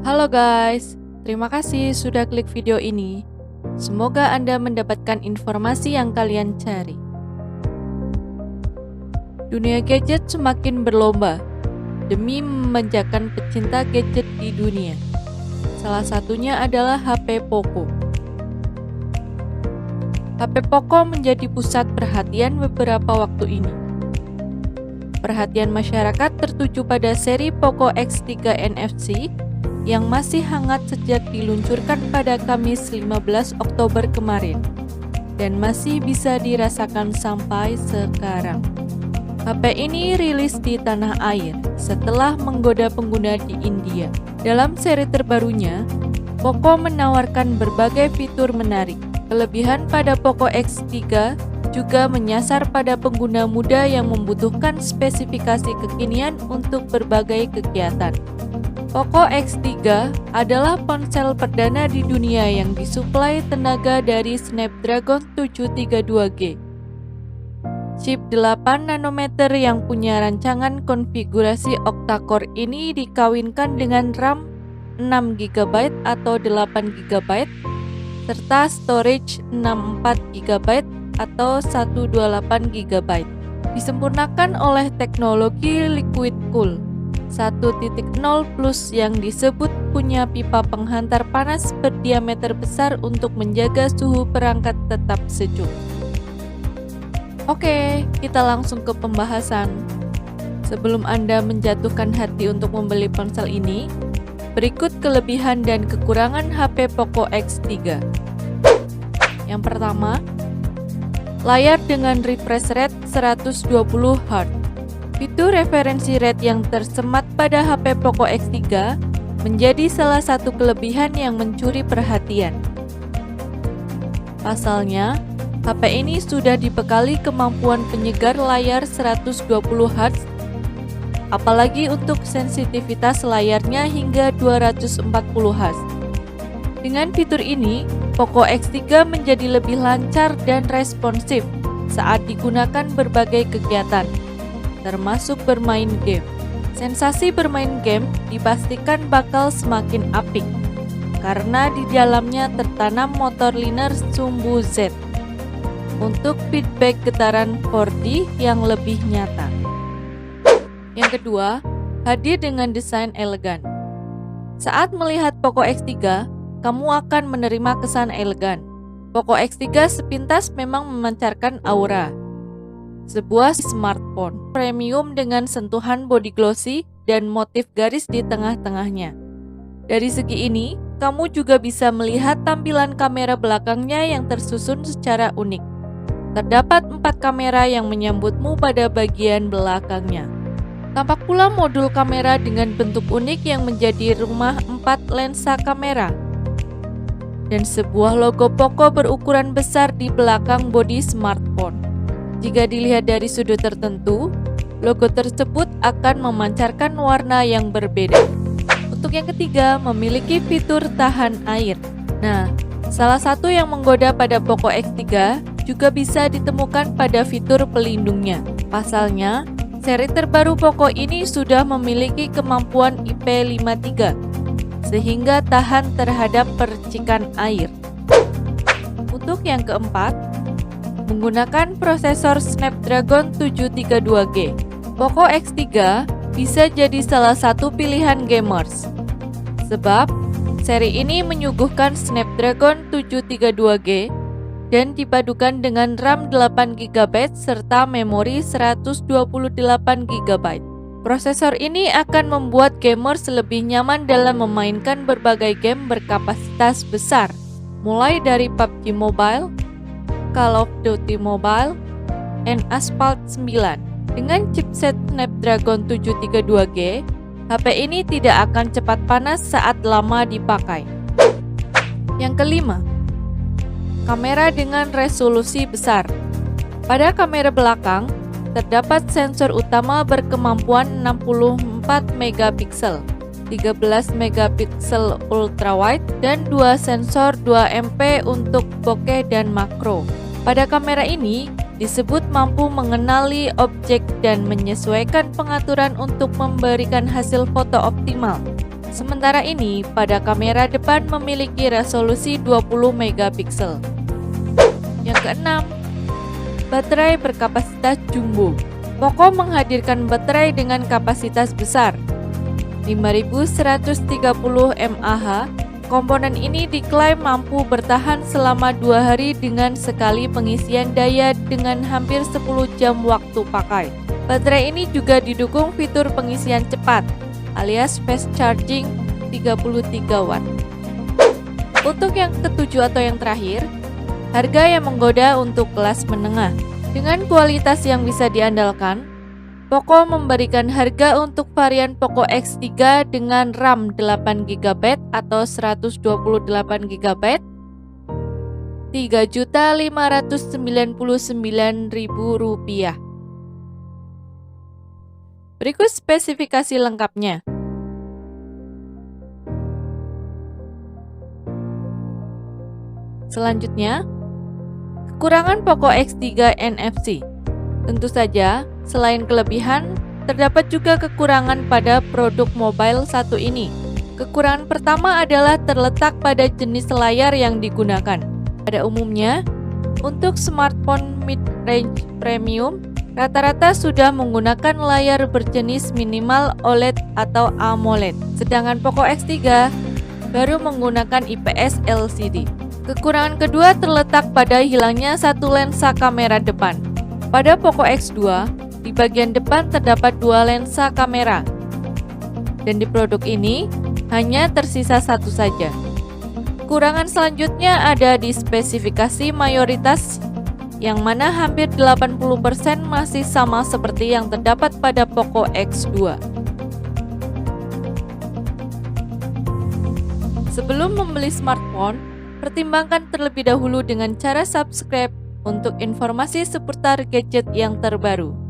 Halo guys, terima kasih sudah klik video ini. Semoga Anda mendapatkan informasi yang kalian cari. Dunia gadget semakin berlomba demi memanjakan pecinta gadget di dunia. Salah satunya adalah HP Poco. HP Poco menjadi pusat perhatian beberapa waktu ini. Perhatian masyarakat tertuju pada seri Poco X3 NFC yang masih hangat sejak diluncurkan pada Kamis 15 Oktober kemarin dan masih bisa dirasakan sampai sekarang. HP ini rilis di tanah air setelah menggoda pengguna di India. Dalam seri terbarunya, Poco menawarkan berbagai fitur menarik. Kelebihan pada Poco X3 juga menyasar pada pengguna muda yang membutuhkan spesifikasi kekinian untuk berbagai kegiatan. Poco X3 adalah ponsel perdana di dunia yang disuplai tenaga dari Snapdragon 732G. Chip 8 nanometer yang punya rancangan konfigurasi octa-core ini dikawinkan dengan RAM 6GB atau 8GB serta storage 64GB atau 128GB. Disempurnakan oleh teknologi Liquid Cool 1.0 Plus yang disebut punya pipa penghantar panas berdiameter besar untuk menjaga suhu perangkat tetap sejuk. Oke, kita langsung ke pembahasan. Sebelum Anda menjatuhkan hati untuk membeli ponsel ini, berikut kelebihan dan kekurangan HP Poco X3. Yang pertama, layar dengan refresh rate 120Hz. Fitur referensi rate yang tersemat pada HP Poco X3 menjadi salah satu kelebihan yang mencuri perhatian. Pasalnya, HP ini sudah dibekali kemampuan penyegar layar 120Hz, apalagi untuk sensitivitas layarnya hingga 240Hz. Dengan fitur ini, Poco X3 menjadi lebih lancar dan responsif saat digunakan berbagai kegiatan, termasuk bermain game. Sensasi bermain game dipastikan bakal semakin apik, karena di dalamnya tertanam motor linear sumbu Z untuk feedback getaran 4D yang lebih nyata. Yang kedua, hadir dengan desain elegan. Saat melihat Poco X3, kamu akan menerima kesan elegan. Poco X3 sepintas memang memancarkan aura sebuah smartphone premium dengan sentuhan body glossy dan motif garis di tengah-tengahnya. Dari segi ini, kamu juga bisa melihat tampilan kamera belakangnya yang tersusun secara unik. Terdapat 4 kamera yang menyambutmu pada bagian belakangnya. Tampak pula modul kamera dengan bentuk unik yang menjadi rumah 4 lensa kamera dan sebuah logo Poco berukuran besar di belakang bodi smartphone. Jika dilihat dari sudut tertentu, logo tersebut akan memancarkan warna yang berbeda. Untuk yang ketiga, memiliki fitur tahan air. Nah, salah satu yang menggoda pada Poco X3 juga bisa ditemukan pada fitur pelindungnya. Pasalnya, seri terbaru Poco ini sudah memiliki kemampuan IP53, sehingga tahan terhadap percikan air. Untuk yang keempat, menggunakan prosesor Snapdragon 732G. Poco X3 bisa jadi salah satu pilihan gamers, sebab seri ini menyuguhkan Snapdragon 732G dan dipadukan dengan RAM 8GB serta memori 128GB. Prosesor ini akan membuat gamers lebih nyaman dalam memainkan berbagai game berkapasitas besar, mulai dari PUBG Mobile, Call of Duty Mobile, and Asphalt 9. Dengan chipset Snapdragon 732G, HP ini tidak akan cepat panas saat lama dipakai. Yang kelima, kamera dengan resolusi besar. Pada kamera belakang, terdapat sensor utama berkemampuan 64 megapiksel, 13 megapiksel ultrawide, dan 2 sensor 2 MP untuk bokeh dan makro. Pada kamera ini, disebut mampu mengenali objek dan menyesuaikan pengaturan untuk memberikan hasil foto optimal. Sementara ini, pada kamera depan memiliki resolusi 20 megapiksel. Yang keenam, baterai berkapasitas jumbo. Poco menghadirkan baterai dengan kapasitas besar, 5130 mAh. Komponen ini diklaim mampu bertahan selama 2 hari dengan sekali pengisian daya dengan hampir 10 jam waktu pakai. Baterai ini juga didukung fitur pengisian cepat alias fast charging 33 watt. Untuk yang ketujuh atau yang terakhir, harga yang menggoda untuk kelas menengah. Dengan kualitas yang bisa diandalkan, Poco memberikan harga untuk varian Poco X3 dengan RAM 8GB atau 128GB Rp3.599.000. Berikut spesifikasi lengkapnya. Selanjutnya, kekurangan Poco X3 NFC. Tentu saja, selain kelebihan, terdapat juga kekurangan pada produk mobile satu ini. Kekurangan pertama adalah terletak pada jenis layar yang digunakan. Pada umumnya, untuk smartphone mid-range premium, rata-rata sudah menggunakan layar berjenis minimal OLED atau AMOLED. Sedangkan Poco X3 baru menggunakan IPS LCD. Kekurangan kedua terletak pada hilangnya satu lensa kamera depan. Pada Poco X2, di bagian depan terdapat 2 lensa kamera, dan di produk ini hanya tersisa satu saja. Kekurangan selanjutnya ada di spesifikasi mayoritas, yang mana hampir 80% masih sama seperti yang terdapat pada Poco X2. Sebelum membeli smartphone, pertimbangkan terlebih dahulu dengan cara subscribe untuk informasi seputar gadget yang terbaru.